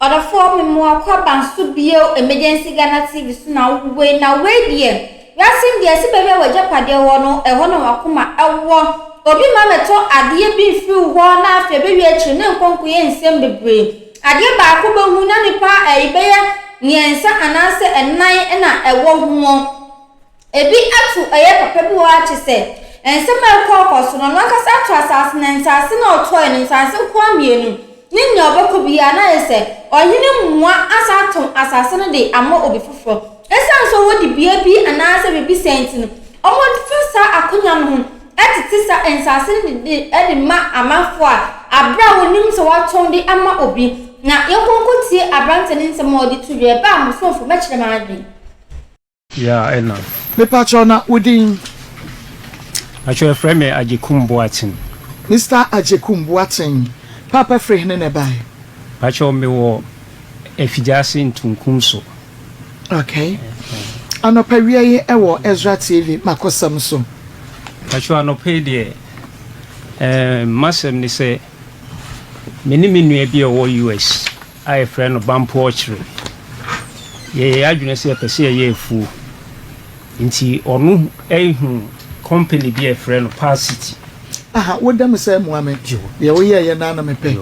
Other form in more crop and subio emergency GhanaTV now way dear. We are seeing the Asibaby with Japadia one a one of Akuma a war. Obi Mameto Adia be few one after baby no conclusion same brain. Adia Bakuba Munanipa a bear Niansa and answer and 9 and a 1 more. A bit up to a paper watch said. And some caucus on one cast to assassin and assassin or toy and assassin Kwamian. Nin your book be an answer, or you know one assassin day and more of before. As so what the baby and answer will be sent. On what first I couldn't at sister and assassin the ma a man for a brown names of what told the Amma Obi. Now you could see a Branton in some more to your bam so for much the money. Yeah, I know. Me patrona within actually frame Ajekum Boatin. Mr. Ajekum Boatin. Papa free nene by. Pacho me wo efijasi ntunkumso. Okay. Anopa wiye ewo Ezra TV Makosem Show. Pacho anopa de masem ni se meni nua bi wo US. I friend Bampo Ochre. Ye adwene se pese ye efu. Nti onu ehu company bi a friend City. Aha, what them say Muhammad? Yeah, we hear na me pay.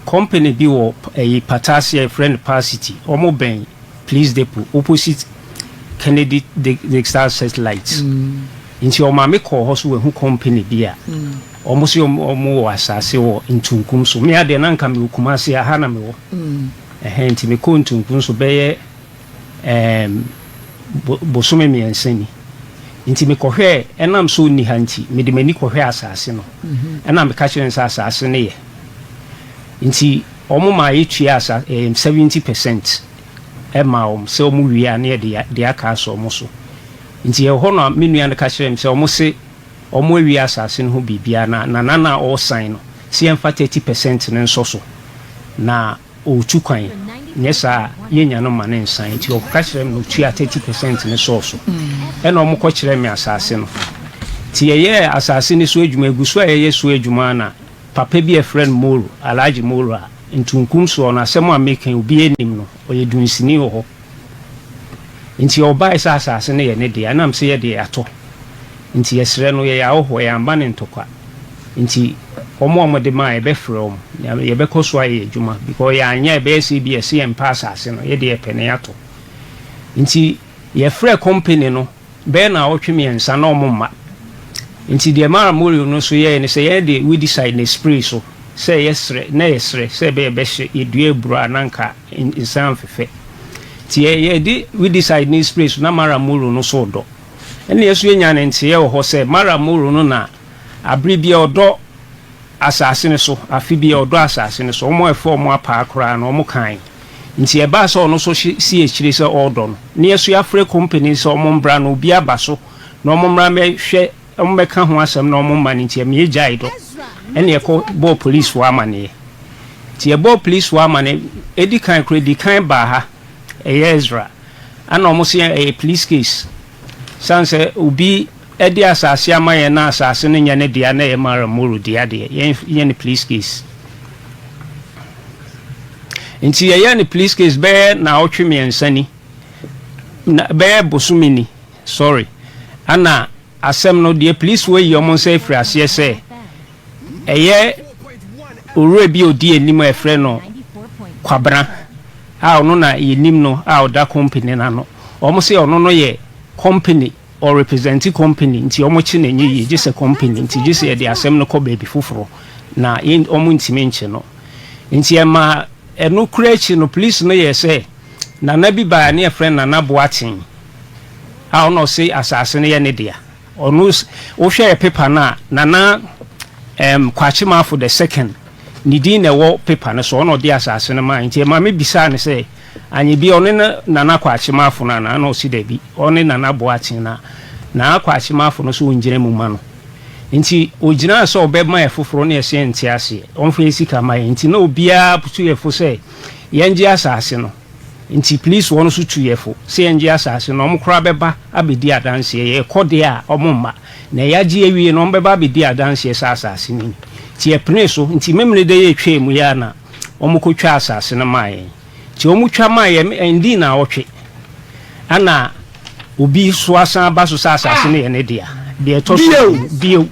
Company bi wo Patasia friend City. Omo ben police depot opposite Kennedy the Star Satellite. Nti o ma me call ho so we hu company bi a. Omo se omo asase wo ntunkum so. Me ade na nka me kumase aha na me wo. Nti me ko ntunkum so be bosume mienseni. Nti me kohwe enam so ni hanti me de mani kohwe asase no enam me ka kire nsa asase ne ye nti omo ma yetua asa 70% ema se omo wia ne de aka so omo so nti ho no me nua ne ka kire me se omo se omo wia asase no ho bibia na o sign no se emfa 30% ne nso so na o tukwan nyesa yenya no ma ne nsan nti o ka kire me no tua 30% ne so ena omo ko kire me asase no ti ye asase ni so adwuma eguso ye so adwuma na papa bi a friend Moro Alhaji Moro ntunkum so na asem American obi enim no oye dunsini ho nti oba isa asase ne ye ne de anam se ye de ato nti yesre no ye ya ho ya amba ne ntokwa nti omo de ma ye be from ye be koso aye adwuma because ya anya be CBS ye mpa asase no ye de ye pene ato nti ye free company no be na otweme ensa na omma nti de mara Moro no so ye ne se ye de we decide na spray so say yesre na yesre say be hye edue bru ananka insan fefe ti ye de we decide na spray so na mara Moro no so do ene yeso enya ne ntie ye ho say mara Moro no na abri bia odo asase ne so afi bia odo asase ne so omo efo omo apa akora na omo kan nti e ba so no so si echire se order no ne yeso ya free company so omo mbra no bia ba so na omo mbra me hwe omo be ka ho asem na omo mani nti e me jai do ene e ko bo police wa mane ti e bo police wa mane edi kan credit kan ba ha Ezra ana omo se e police case sanse obi edi asase amaye na asase ne nya ne dia na e mara Moro dia de ye ne police case nti ye ne police case be na otweme ensani na be bosumini sorry ana asem no de police we yomo say frase say eye ore bi odi enim efre no kwabra a ono na yenim no a oda company na no omo say ono no ye company or representing company nti omo chi na nye ye just a company nti just ye de asem no ko baby foforo na omo ntime nche no nti e ma eno krechi no police no ye say na na bi ba na ye friend na boatin a ono say asase ne ye ne dia ono o hwe paper na kwachima for the second ni din na wo paper na so ono de asase ne ma nti e ma me bisa ne say anyi bi ono na kwachima for na no si da bi ono na boatin na kwachima for no so ngire mu ma no nti ogina so obema e foforo na ese nti ase onfa esika ma nti na obia putu ye fo say yenji asase no nti police won so tuyefo say yenji asase no omkora beba abedi adanse ye kode a omma na yaji awie no ombeba abedi adanse asase ni ti e pene so nti memne de ye twemu ya na omkotwa asase no ma ye nti omu twa ma ye ndi na otwe ana obi so asan ba so asase ne ye ne dia de to so bio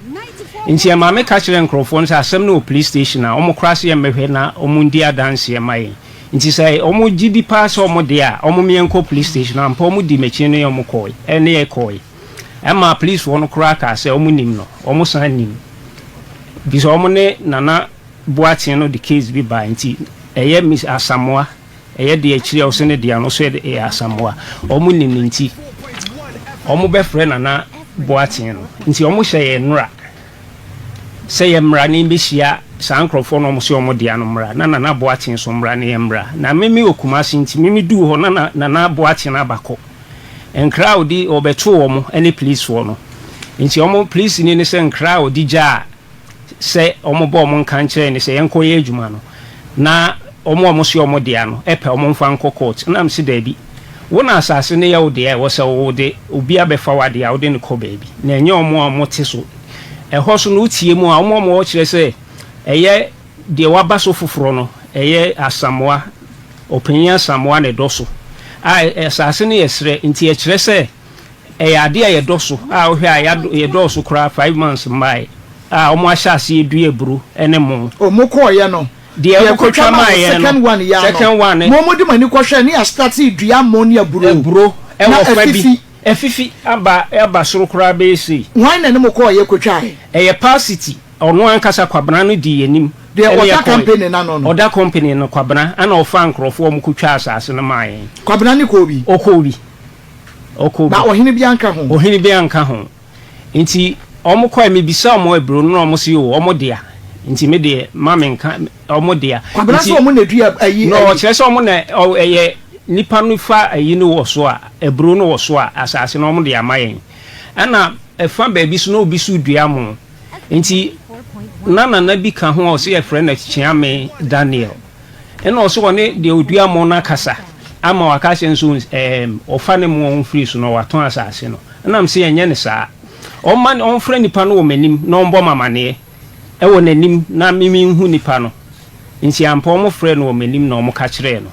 nti ma me ka kire nkrofo nsa asem no police station a omu krase ye mehwe na omu ndi adanse ye mai nti sai omu gidi pass omu dia omu mienko police station ampa omu di mechi no ye omu koi ene ye koi ama police won kra ka se omu nim no omu san nim biso omu ne nana boatin no the case bi ba nti eye miss Asamoah eye de akire o se ne dia no so e Asamoah omu nim nti omu be frɛ nana boatin no nti omu hye ye nra se ye mra ni behia sankrofo no omu se omu dia no mra nana boatin so mra ne ye mra na memi okumasi nti memi du ho nana boatin abako enkra odi obeto omu ene police wo no nti omu police ni ne se nkra odi ja se omu bo omu nkan kire ni se yenko ye adwuma no na omu se omu dia no epe omu mfa nko court na msi da bi wona asase ne ya odi e wo se wo de obi abefa wade ya odi ne ko baabi na enye omu te so eho so no tie mu a omu wo kire se eye de waba so foforo no eye Asamoah opinion Asamoah ne doso asase ne yesre nti e kire se ade a ye doso ohwe a ye doso kra 5 months mai omu ahyase edue buru ene mo omu ko ye no de ekotwa mai second one mo di mani ko hwe ne ya start edua mo ne buru e wo fa bi efifi aba soro kra be esi wan na ne mo ko ye kotwa ye pasity ono ankasa kwabana no di yenim de oda company na no oda company no kwabana ana ofa nkrofo omu kotwa asase no mai kwabana ni ko bi okobi ba ohini bi anka ho nti omu kwa mi bisa omu ebro no omu si o omu dia nti me de mama nka omu dia kwabana so omu na dua ayi no kire so omu na eye nipa no fa ayi no wo so a ebro no wo so a asase no omu dia mayen ana efa ba bi so no obi so dua mo nti na bi ka ho o se e friend na Chiame Daniel ena o so woni de odua mo na kasa ama wakase nso ofa ne mo free so no waton asase no na mse enye ne saa o man on frɛ nipa no wo manim na on bɔ mamane e wo nanim na mimi hu nipa no nti ampa mo frɛ no wo manim na o ka kyerɛ no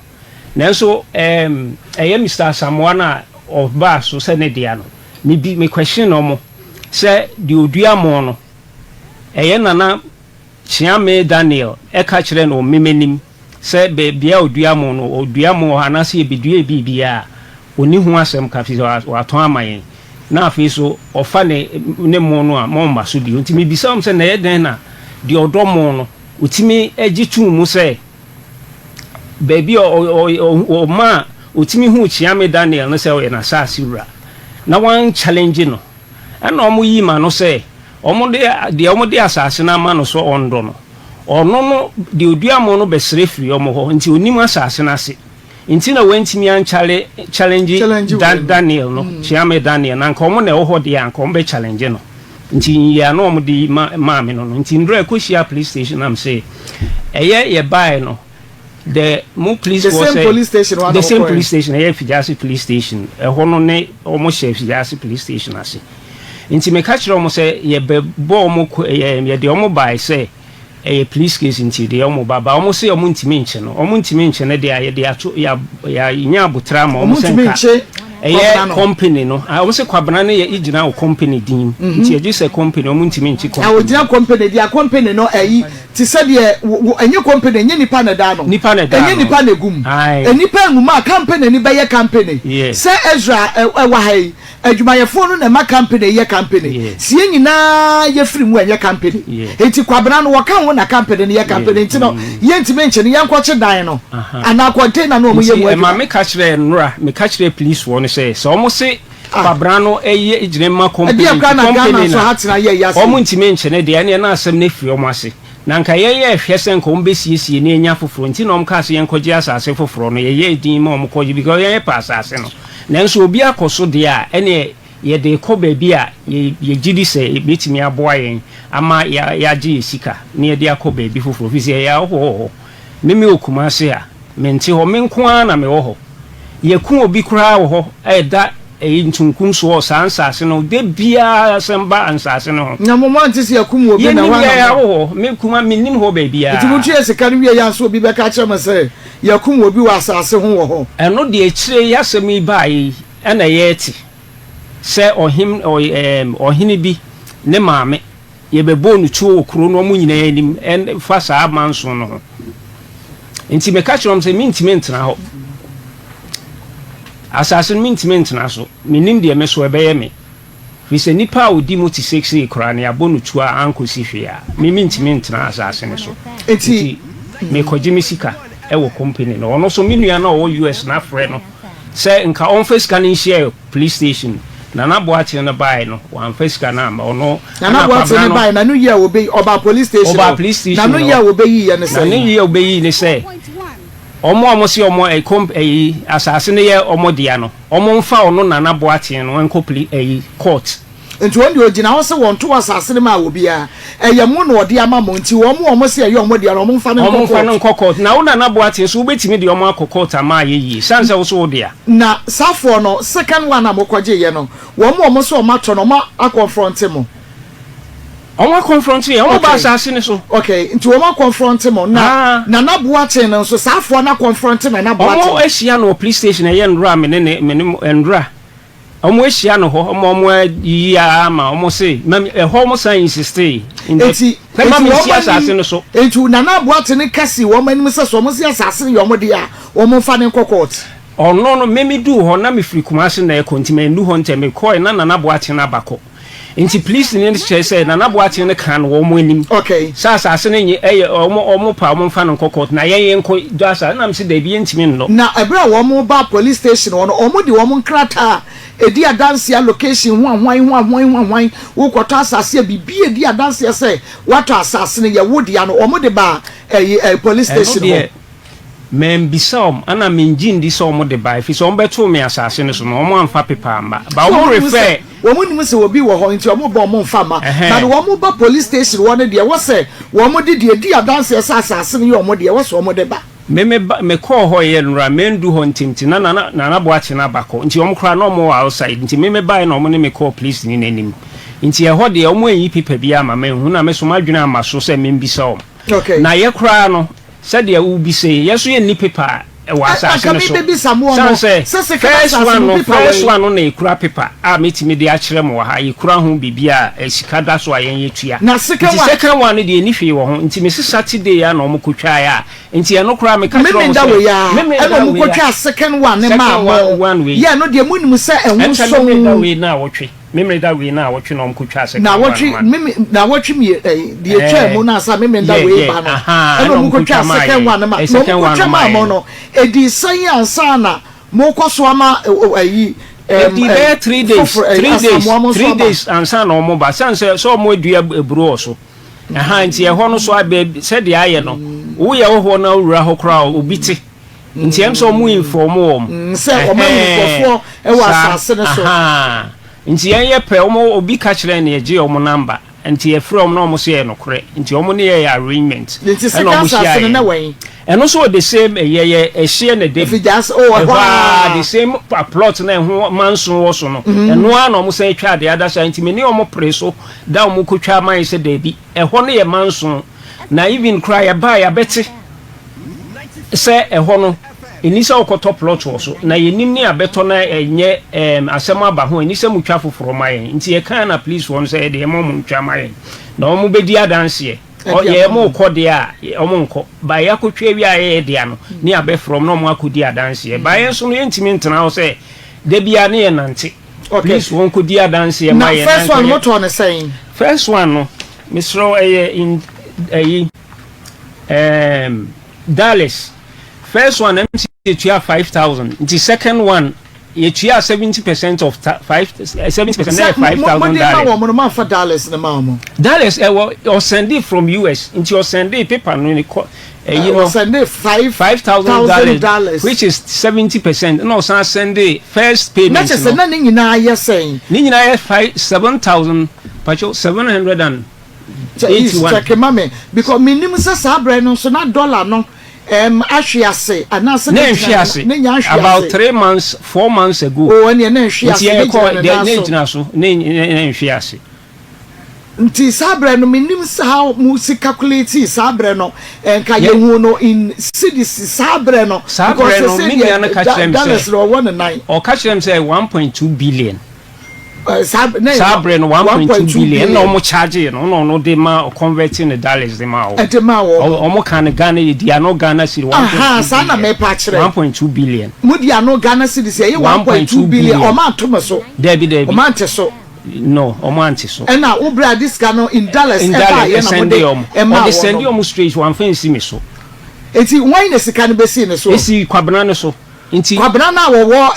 nanso eye Mr. Asamoah na of ba so se ne dia no me question no mo se di odua mo no eye nana Chiame Daniel e ka kyerɛ no memenim se be bia odua mo no odua mo anase ebidua bibia oni hu asem ka fi waton amayen na afi so ofa ne mo no a mo mba so di ntimi bisa om se na ye den na di odo mo no utimi egitu mu se baby o ma utimi hu Chiame Daniel no se o na saasi wura na wan challenge no ana omo yi ma no se omo de asase na ma no so ondo no ono no de odua mo no besre firi omo ho nti onim asase na se nti na wantimi an challenge Daniel no Chiame Daniel na nka omo na ho de anka omo be challenge no nti ya no omo de ma me no nti ndro ekohia police station am say ye buy no the mo police was the same police station eye Fijasi police station ho no ne omo chef Fijasi police station ase nti me ka kire omo say ye be bo omo ye de omo buy say police case nti de omo baba omo say omo ntimi nche no omo ntimi nche ne de aye de ato ya nya abutra ma omo senka company no omo say kwabana ne ye igina o company din nti ye say company omo ntimi nche company o dia company dia company no ayi ti say de enye company enye nipa na da no enye nipa na gum nipa nguma company ni be ye company say Ezra wa hai adwumayefo no na ma company ye company sie nyina ye free mu enye company enti kwabana no waka ho na company ne ye company enti no ye ntime nche ne yankwoche dan no ana container no mo ye mu ma me ka kire nura me ka kire police wo no say so mo se kwabana no eye igine ma company so hatina ye yase omo ntime nche ne de na asem na firi omo ase na nka ye hwese nka omo besiesie ne enya foforo enti na omo ka se yenkoje asase foforo no ye din ma omo koje because ye pa asase no nanso obi akoso de a ene ye de ko baabi a ye gidi se betimi aboa yen ama ya gi sika ne ye de akọ baabi foforo fi se ya ho meme okuma se a mente ho menko na me ho ye ku obi kura ho eda ntunkum so sansase no de bia semba ansase no na moment is yakum obi na wa ya wo me kuma minim ho ba bia ntimutu esika no wie ya so obi be ka kire me say yakum obi wa asase ho wo ho eno de ekire yasemi bai na yeti se ohini bi ne maame ye bebo no tuo okro no mu nyina anim en fa saa manso no nti me ka kire me say mintimi ntena ho assassin mint na so minim de me so ebeye me fi se nipa odi mo ti 6 ekra na abonu tua ankosi hwe a me mint na assassin so enti me koji misika e wo company no ono so minua na o US na frɛ no se nka on face can share police station na na boache na bai no wan face can na ono na boache na bai na no ye obe oba police station na no ye obe yi ne se na no ye obe yi ne se omo si omo asase ne ye omo dia no omo mfa ono nana boaten no enko court enti won de ogina ho se won to asase ne ma obia eye mu no ode ama mo nti omo se ye omo dia no omo mfa ne court na wo nana boaten so ubetimi de omo court ama ye sanse wo so dia na safo no second one amokwaje ye no omo so omo ato no ma confront mo omo confront ye omo ba asase ne so okay nti omo confront mo na na boaten no so safo na confront me na boaten omo ehia no police station ye ndra me ne ndra omo ehia no ho omo ya ama omo say ho omo say insist enti asase no so enti na boaten kasi omo anim se so omo si asase ye omo dia omo fa ne court ono no memi du ho na me free kumase na e kontima ndu ho nteme koi na boaten abako nti police ni nche say na boaten ne kan wo mo anim okay sasa ase ne eye omo pa omo fa no kokot na yen ko do asa na mse da bi ntimi no na ebra wo mo ba police station wo no omo di wo mo nkrata edi adanse location hwan wo kwato asase bibi edi adanse say wato asase ne ye wodi ya no omo de ba police station wo men bisom ana menjin di so mo de ba fi so mbeto me asase ne so no mo amfa pepa amba ba wo refer wo mo nim se obi wo ho nti omo ba omo mfa ma na wo mo ba police station wo ne de wo se wo mo de di adanse asase ne ye omo de wo so omo de ba me call ho ye nra mendu ho ntimti na boache na bako nti omo kra no mo outside nti me buy na omo ne me call police ni nanim nti ye ho de omo yi pipa bia ma me hu na me so madwena ama so se me mbisa om okay na ye kra no said ya ubi say yes we ni paper wa asase no so first one na ekura paper a metimi de akire mo ha ekura ho bibia esika da so ayen yetua na second one de ni hwe wo ho nti me Saturday ya na omo kotwa ya nti ye no kura me ka tro mo e mo kotwa second one ne ma ya no de munim se ehun so we na wotwe memre da we na wotwe na omo kotwa second na wotwe mi de etwa mu na sa memre da we ba no e mo kotwa second one ma no no edi san ansana mo kwaso ama ayi edi be 3 days ansana omo ba sanse so omo adua eburo so nti e ho no so abe se de aye no wo ye wo ho na wura ho kra obiti nti em so omo inform om se omo infofo e wa asase ne so nti ye pe omo obi ka kire na ye omo number nti e from na omo so ye no kore nti omo ne ye arrangement nti omo asase ne wen and also the same a share na dey just the same plot na ho manso wo so no and no an omo say twa the other side nti me ne omo preso da omo kotwa man se da bi e ho ne ye manso na even cry buy a beti say e ho no enisa okoto plot wo so na ye nim ne abeto na enye asem aba ho enisa mutwa foforo mayen nti ye kan na police won say de mo mutwa mayen na omo bedi adanse o ye mo kode a omo nko ba ya kotwa wi aye de ano ni abe from no mo akodi adanse ba ye so no yentimi ntena ho say de bia ne ye nante please won kodi adanse ma ye first one what one saying first one no misro in Dallas first one you 5,000 the second one you 70% of 70% $5,000 Dallas or send it from US into your send it paper no you know send it $5,000 which is 70% no send it first payment not just na nyina you saying nyina 7,000 pacho 781 check mama because minimum say $1 no so na dollar no Ashiase anase about 3 months 4 months ago. Oh, and na Ashiase ne Ashiase. Nti sabre no minim how mu si calculate sabre no enka ye hu no in cities sabre no because million na catch them say or catch them say 1.2 billion. Sabre no 1.2 billion no mo charge no dey ma converting the dollars dey ma o mo kan Ghana dia no Ghana city 1.2 billion mo dia no Ghana city say 1.2 billion o ma to me so Debbie o ma ante so no o ma ante so and now obra this can in dollars send you straight one fancy me so enti why na sika no be see ne so esi kwabena ne so nti kwabena na wo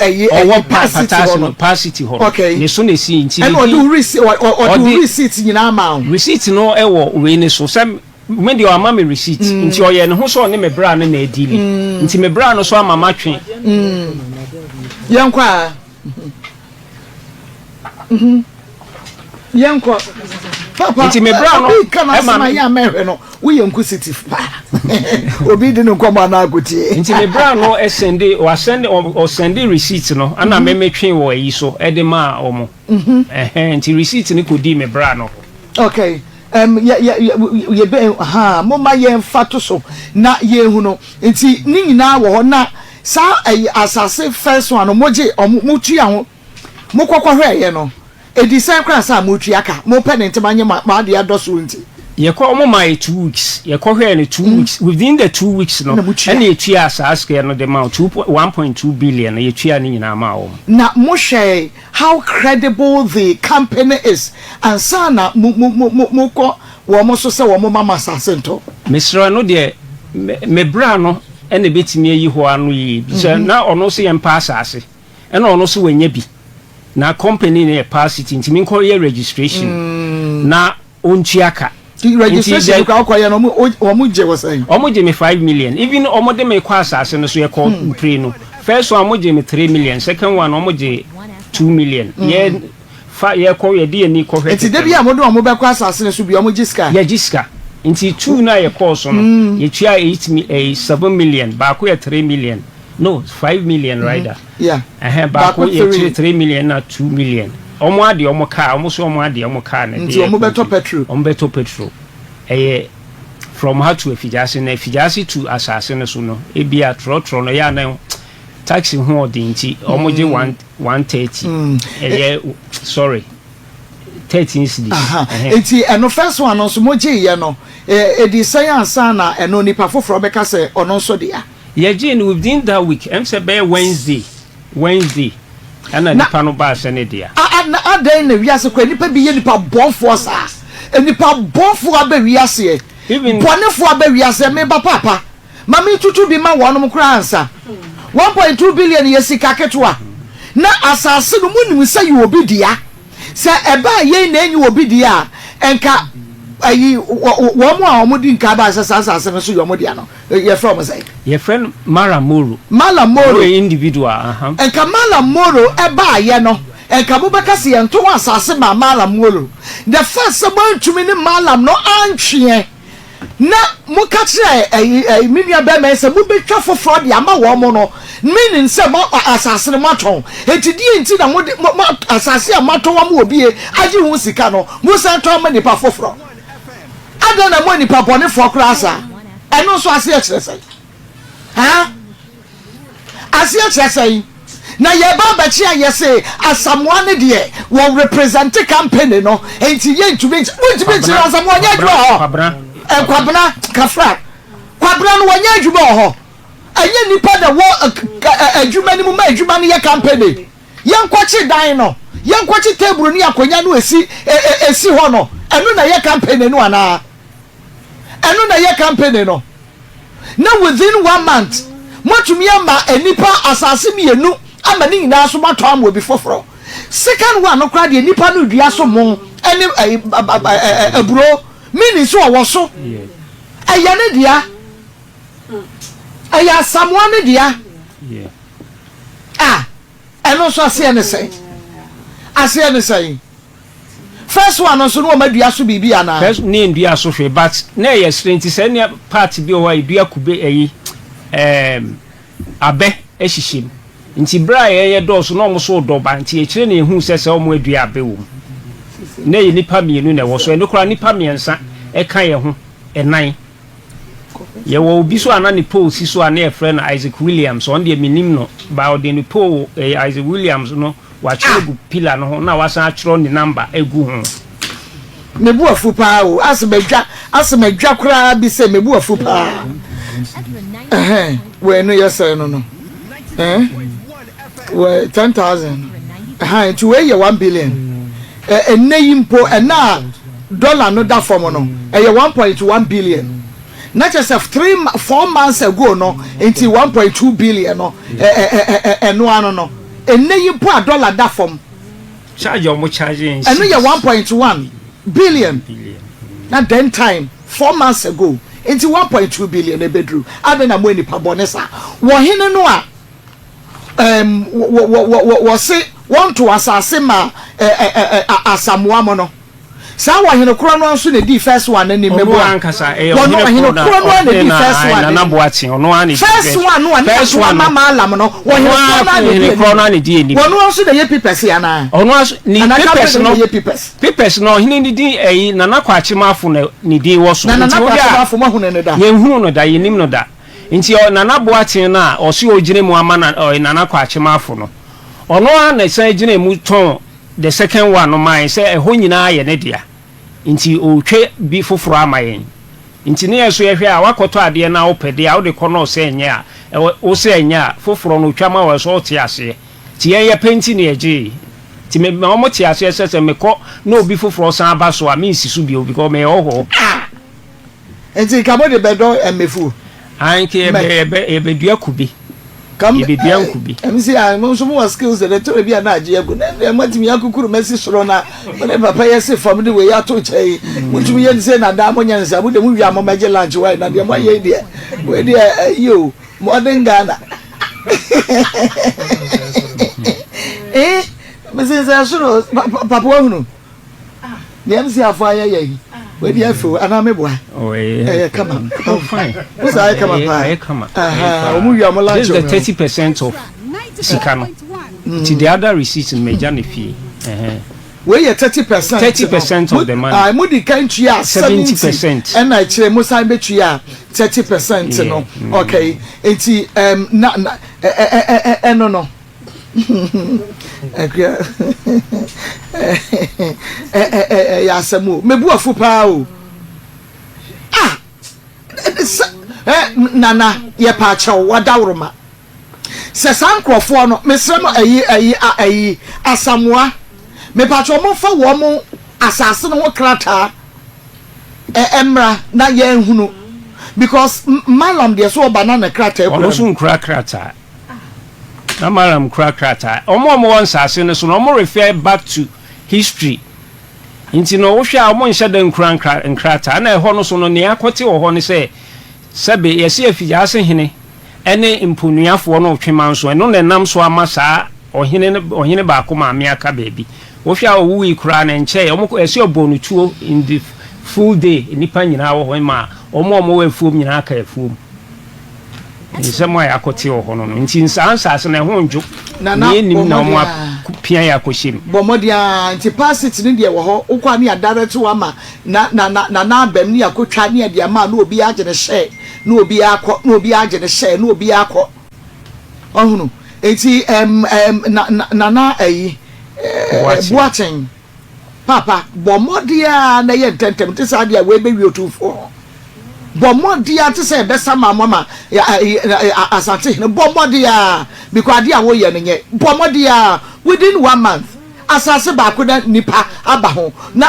capacity ho ne so ne si nti and do receipt nyina ma receipt no e wo we ne so sem me de o ama me receipt nti o ye ne ho so ne me bra no na edili nti me bra no so ama matwe yankwa yankwa papa nti me bra no e ma ya mehwe no we yanku city pa obi di no kwama na agotie nti me bra no e sende o sende receipt no ana me metwe wo yi so e de ma omo nti receipt ni ko di me bra no okay ye be mo ma ye mfato so na ye hu no nti ni nyina wo ho na sa asase first one moje mo tua ho mo kokohwe ye no edisen kra sa mo tua ka mo pe ne ntemanye ma de adoso nti ye ko mo my 2 weeks ye ko hwe ne 2 weeks within the 2 weeks no and ye tua asase no the amount 1.2 billion ye tua ni nyina ma wo na mo share how credible the company is and sana mo ko wo mo so se wo mo mama asase nto misra no de me bra no ene betimi ayi ho anu yi na ono so ye mpa asase ena ono so wanya bi na company ne capacity ntimi nko ye registration na onchiaka registration ka akoye no omo je wo say omo je me 5 million even omo de me kwa asase no so ye call pre no first one omo je me 3 million second one omo je 2 million ye call ye de ni ko hwe enti de bia mo do omo be kwa asase no so bia omo jiska ye jiska nti 2 na ye call so no ye tua 7 million ba ko ye 3 million no 5 million rider yeah ba ko ye 3 million na 2 million omo ade omo car omo so omo ade omo car na nti omo beto petrol from how to Fijasi na Fijasi to asase no so no e bia trotro no ya na taxi ho odinti omo je 130 sorry 13 cedis enti eno first one no so mo je ye no e di science na eno nipa foforo beka se ono so dia ye je in within that week em say be Wednesday ana nipa no ba se ne dia na adan na wiase kwa nipa bi ye nipa bonfo sa nipa bonfo aba wiase even bonfo aba wiase me ba papa mami tutu bi ma wonom kra ansa 1.2 billion yesika ketwa na asase no munim say you obi dia se eba ye na enyi obi dia enka ayi wo mo a omudi nka ba asase no so yo mo dia no ye from say ye friend Malamoro individual enka Malamoro eba ye no enka mo beka se ye nto asase ma Malamoro the first man to me ni Malam no antwe na mo ka kire ayi minua be me se mo betwa foforo de ama wo mo no meaning se mo asase no maton etidi enti na mo asase amaton wa mo obi agi hu sika no mo san to ma nipa foforo adana mo nipa bone fo krasa eno so ase a kire sai ase a kire sai na ye ba ba chi ayese asamoa ne de wo represent campaign no enti ye ntumi chi asamoa nya dwo ho kwabna kafra kwabna no wanya adwuma ho anye nipa da wo adwuma ni mu ma adwuma ne ye campaign yankwachi dan no yankwachi table ni akonya no esi ho no enu na ye campaign no ana enu na ye campaign no na within 1 month motumi ama enipa asase mienu ama ni nyina so mato am obi foforo second one no kra de nipa no dua so mo ene aburo mini so wo so aya ne dia aya samwa ne dia eno so ase ne sei first one so no madua so bibia na first ne ndua so hwe but na ye strength say ne part bi o wa dua kube eyi abe ehihim nti bra ye dɔso no mo so dɔba nti ekire ne ehu sɛ omo adua abe wo na ye nipa mienu na wo so eno kora nipa miensa ɛka ye ho ɛnan ye wo obi so ana ne Paul si so ana e frɛ no Isaac Williams on de minim no ba de ne Paul Isaac Williams no wa chego pillar no ho na wasan atwro ne number egu ho mebu afu pa o asemedwa kora bi se mebu afu pa we no yesa no we 10,000 to we 1 billion enayimpo na dollar no da form no 1.1 billion not just 4 months ago no into 1.2 billion no no enayimpo a dollar da form charge your charging and no 1.1 billion na then time 4 months ago into 1.2 billion e bedru adena mo ni pabonesa wo hene no a wo se want to asase ma asamoa mo no sa wo hene kro no nso na di first one ni mebo ankasa e wo hene kro no na di first one na boatin ono ani first one no first one mama alam no wo hene kro no na di ni wo no nso na ye pipes ya na ono ni pipes no hene ni di eyi na na kwachi mafu na ni di wo so na kwachi mafu mo hunu ne da ye hunu no da ye nim no da nti na na boatin na o se ogire mu ama na na kwachi mafu no ono na san gire mu ton the second one no man say ehon nyina ye ne dia nti o twe bi foforo amayen nti ne yeso ye hwe a wakoto ade na opede a wo de kono se enye a o se enye a foforo no twa ma wo so ti ase ti ye penti ne eje ti me mo ti ase se me ko na obi foforo san aba so a me nsisu bi o because me oho nti kabo de bedo emefu anke ebe dua kubi ebe dua kubi emsi a mo so mo skills de to bi na age ego na matimi yakukuru mesi soro na ne papa yesi from the way ya to chei mutumi ye se na da mo nyansa bu de mu wi am maje lunch why na de mo ye de we de yo modern Ghana mesi se soro papa wa hunu ne emsi afọ aya yi we dey feel ana me boy come on fine what's I come omu wi amola this is the 30% of sikano to the other receipts in major fee we are 30% of the money I mudi country 70% and I chere mo san betwi 30% no okay enti no ya samu mebu afu pa o nana ye pa chaw wadawroma se sankrofo no mesrem ayi asamoa me pa chaw mo fa wo mo asase no krata emra na ye nhunu because malam de so banana krata e ko so krata na malam krata omo won sase no so no mo refer back to history nti no wo hwa omo nhyɛ da nkrata na ɛhɔ no so no ne akote wo hɔ ne sɛbe yɛse afija ase hene ɛne mponuafo no twema nso ɛno ne nam so ama saa ɔhene ba ko ma me aka baabi wo hwa wo wi kura na nkyɛ omo ɛse obonu tuo in the full day nipa nyina wo hɔ ma omo wo afuom nyina aka afuom nsɛm a yakote wo hɔ no nti nsansa na ɛho njo ne nim na omo pia yakohyem bomodia nti passit ne de wo hɔ ukwa ne adarete wa ma na abam ne yakotwa ne de ama na obi agye ne hye na obi akɔ na obi agye ne hye na obi akɔ ɔhunu enti na ayi boaten papa bomodia na ye tentem te sa de a we be wi otufo bomodia te say be sama mama asante no bomodia because dia wo ye ne bomodia within 1 month asase ba ko da nipa aba ho na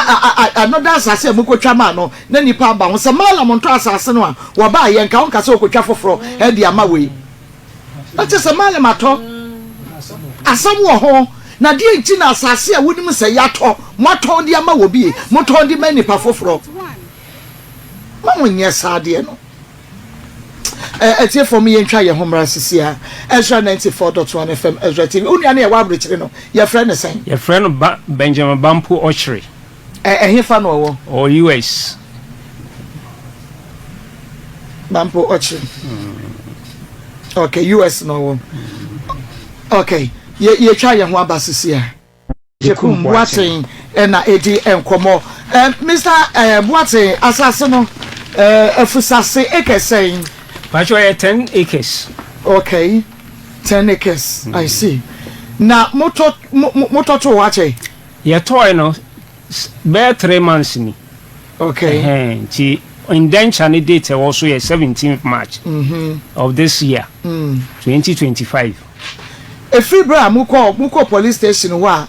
another asase mukotwa ma no na nipa aba ho se mala monto asase no a wo ba ye nka onka se okotwa foforo e dia ma we na te se mala mato asam wo ho na die nti na asase a wonim se yato moto dia ma wo bi moto di ma nipa foforo Mama nyesa de no etie for me yentwa ye homra sisia Ezra 94.1 FM Ezra TV unia na ye wa abrechire no ye friend ne sen ye friend Benjamin Bampo Ochre hefa no wo or US Bampo Ochre Okay, US no. Okay. Ye try your one basisia. Jekum Boateng na edi enkomo. Mr. Boateng assassino efusase ekesen. Actually 10 acres. Okay. 10 acres. I see. Na moto to wache. Ye toy no be 3 months ni. Okay. Ti indenture ni date also 17th March of this year. 2025. Every bra muko police station wa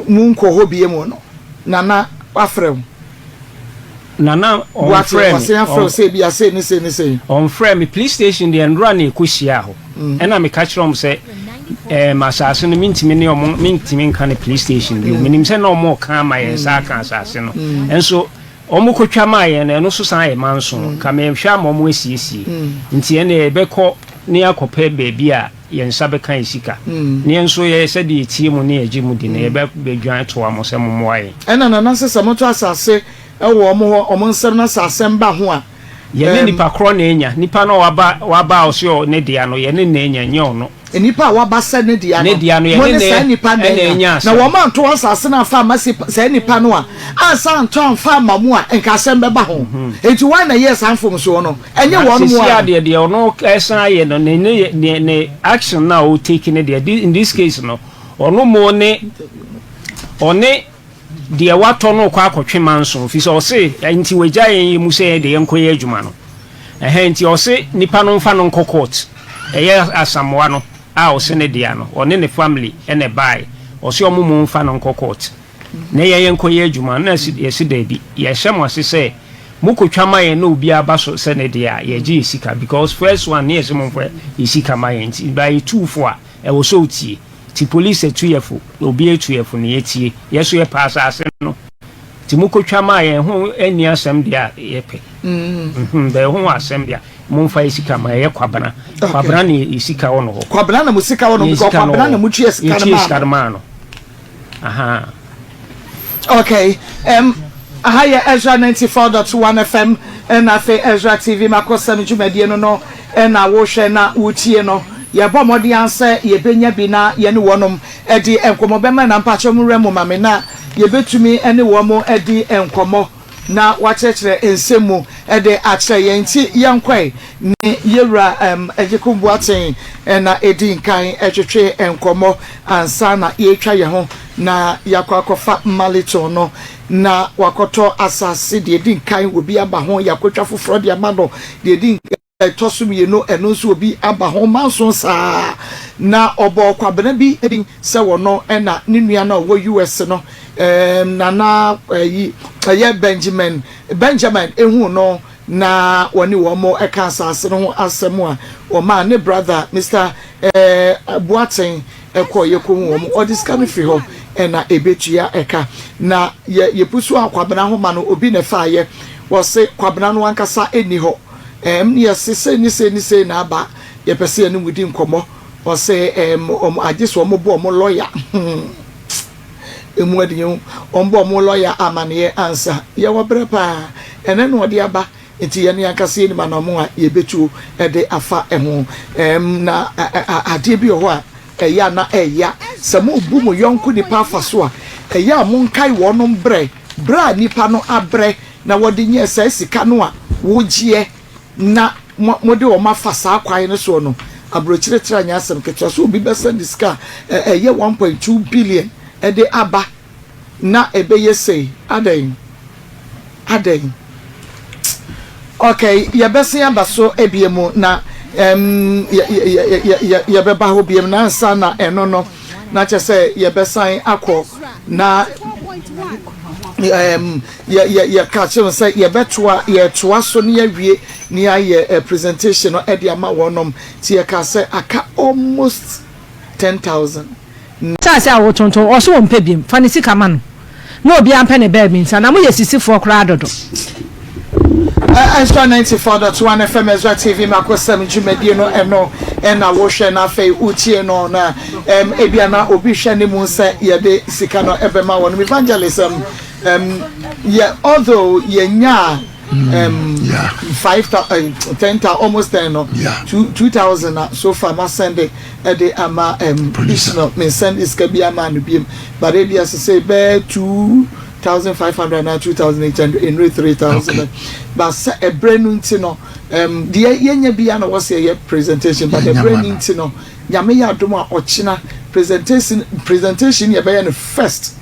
munko hobie mo no. Nana afrem. Nana on frame say bi say ni say on frame police station dey run e kwhia ho ena me catch rom say masase no mintimi ne omo mintimi nka ne police station bi minim say na omo ka ma ye sa ka asase no enso omo kotwa ma ye na eno so san ye manso ka me hwa ma omo asiesie nti ene e beko ne akopa beebi a ye nsa be kan sika ne enso ye se de tie mu ne agi mu di ne be dwan to amo se mo waye ena na se samoto asase ewo omo nsem na asasem ba ho a ye ne nipa kro na enya nipa na waba osio ne dia no ye ne na enya nye ono nipa waba se ne dia no ye ne nipa na enya na wo ma nto asase na fa ma se nipa no a ansa nto fa ma mu a enka asem be ba ho enti wa na yes anfom so no enye wo no mu a de ono esan ye no ne action na o take ne de in this case no ono mo ne one de wato no kwa akotwe manso fi so se enti wagya yen mu se de yenkoye adwuma no enti o se nipa no mfa no nko court asamoa no a o se ne dia no one ne family ene bai o se omumu mfa no nko court ne yenkoye adwuma na yesi da bi ye hyemo ase se mukotwa maye no obi aba so se ne dia ye gi isika because first one ne yesi mumfa isika maye enti by 2 for e wo so tie ti police etuyefo obi etuyefo ne yetie yeso ye paasa ase no ti mukotwa ma ye ho eni asem dia ye pe be ho asem dia mumfa isika ma ye kwabana ne isika wono ho kwabana na musika wono ko kwabana na mutu esika no aha okay aha ya Ezra 94.1 FM na fe Ezra TV Makosem Jumedie no na wo hwe na wutie no ye bo modi anse ye benya bi na ye ne wonom edi enkomo bema na mpacho mu remu mame na ye betumi ene wo mo edi enkomo na wachechire ensemu ede ache ye nti ye nkwai ni yewra Ejekum Boateng na edi nkan etwetwe enkomo ansa na ye twa ye ho na yakwakofa malito no na wakoto asase de edi nkan obi aba ho yakotwa foforo de amado de edi tosum ye no eno nso obi aba ho manso saa na obo kwabena bi edin se wono na ne nua na wo US no nana ye Benjamin ehu no na woni wo mo eka asase no asemu a o ma ne brother Mr Boateng ekoye ko wo mo odiska no fi ho na ebetua eka na ye pusu akwabena ho ma no obi ne fa ye wo se kwabena no ankasa eni ho yes say na aba ye pese enu wudi nkomo o say agyeso omo lawyer emu adiyo ombo lawyer amane answer ye wobre pa ene no de aba enti ye ne akase ni manomo a ye betu de afa eho na ade bi ho a eya na eya samo bu mo yonko nipa afa so a eya mo nkai wonom bra nipa no abre na wode nye sa sika no a wogie na mode o mafasa akwaye no so no abrochire anya asem ketwa so obi be send diska eye 1.2 billion ede aba na ebeye sei aden okay ye bese aba so ebiemu na ye beba ho biem na ansa na eno no na chese ye besan akọ na ye catch him say ye betua ye toa so ne awie ne aye presentation no e de ama wonom ti ye ka say aka almost 10,000 say awo tonton o so won pebiem fa ne sika ma no na obi ampe ne ba mi nsa na mo ye sisifo kra dodo Extra 94.1 FM Ezra TV Makosem Jumedie no eno na wo hwe na fei utie no na ebia na obi hwe ne mu nsa ye de sika no ebema won evangelism ye although ye nya 5,000 10,000 almost 10 no 2,000 so far ma send it ama no me send is ka bia ma no biem but e bia say be 2,500 na 2,800 in 3,000 but say a brand new no the yenya bia no was a presentation but the brand new no nyame ya doma ochina presentation ye be no first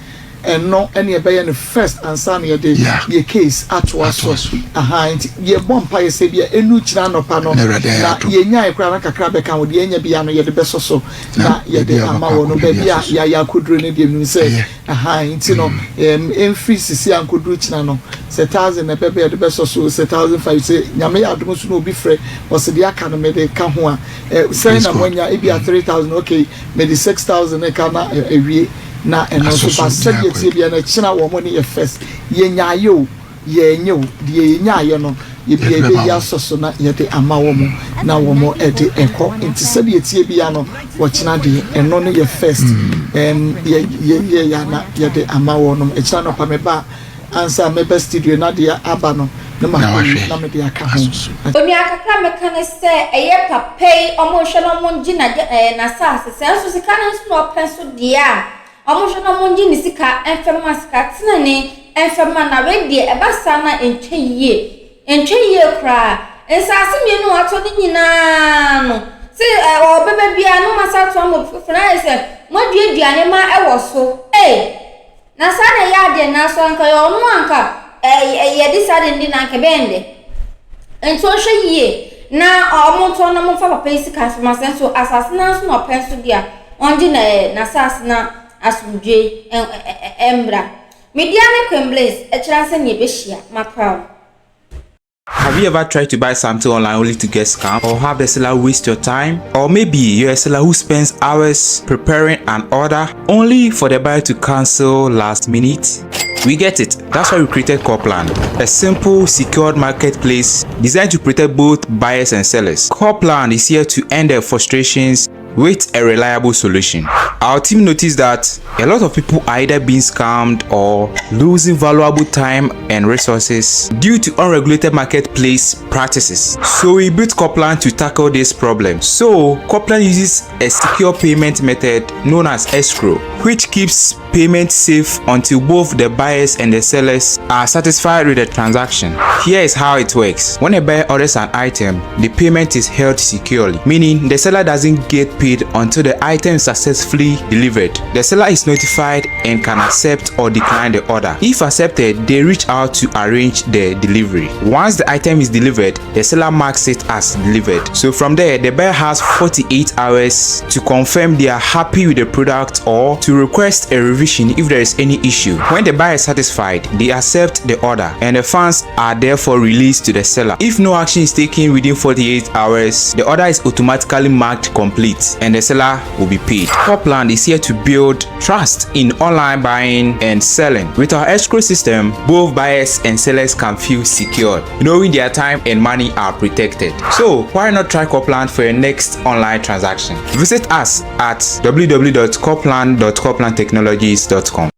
and no any be no first and san ye dey ye case at was ye bomb pa say bia enu china no pa no na ye nya e kra na kakra be kan wo de nya bia no ye de be so na ye de ama wo no ba bia ya kudru ne de nu say nti no free sisi an kudru china no 1,000 na be de be so 1,500 say nyame ya dom so no obi frɛ was de aka no me de ka ho a say na monya e bia 3,000 okay me de 6,000 e ka na ewie na eno so ba said ye bia na china wo mo ne ye first ye nyaayo ye nyo de ye nyaayo no ye bia be ya soso na ye de ama wo mo na wo mo e de enko nti said ye tie bia no wo china de eno ne ye first ye ya na ye de ama wo no e china no pa me ba answer me best studio na de aba no na ma na me de aka ho oni akaka me kan se eye papei omo hwe no mo ngi na sa se so sika na so no penso dia omo hwe no mo ngi ni sika enfema sika tinani enfema na we de e basa na entwe kra ensase me no ato ni nyina no se obebe bia no masa to mo funa se mo dua duane ma e wo so na sa na ya de na so anka yo no anka ye di sa de ndi na anka bende ento hwe yie na omo to na mo fa papa sika so ma senso asase na so no penso dia onji na sase na asudwe embra media ne kwembles e kiranse ne behia makao. Have you ever tried to buy something online only to get scammed, or have the seller waste your time? Or maybe you're a seller who spends hours preparing an order only for the buyer to cancel last minute? We get it. That's why we created Corpland, a simple, secured marketplace designed to protect both buyers and sellers. Corpland is here to end their frustrations with a reliable solution. Our team noticed that a lot of people are either being scammed or losing valuable time and resources due to unregulated marketplace practices. So we built Corpland to tackle this problem. So Corpland uses a secure payment method known as escrow, which keeps payment safe until both the buyers and the sellers are satisfied with the transaction. Here is how it works. When a buyer orders an item, the payment is held securely, meaning the seller doesn't get paid until the item is successfully delivered. The seller is notified and can accept or decline the order. If accepted, they reach out to arrange the delivery. Once the item is delivered, the seller marks it as delivered. So from there, the buyer has 48 hours to confirm they are happy with the product or to request a revision if there is any issue. When the buyer is satisfied, they accept the order and the funds are therefore released to the seller. If no action is taken within 48 hours, the order is automatically marked complete and the seller will be paid. Corpland is here to build trust in online buying and selling. With our escrow system, both buyers and sellers can feel secure, knowing their time and money are protected. So why not try Corpland for your next online transaction? Visit us at www.corpland.corplandtechnologies.com.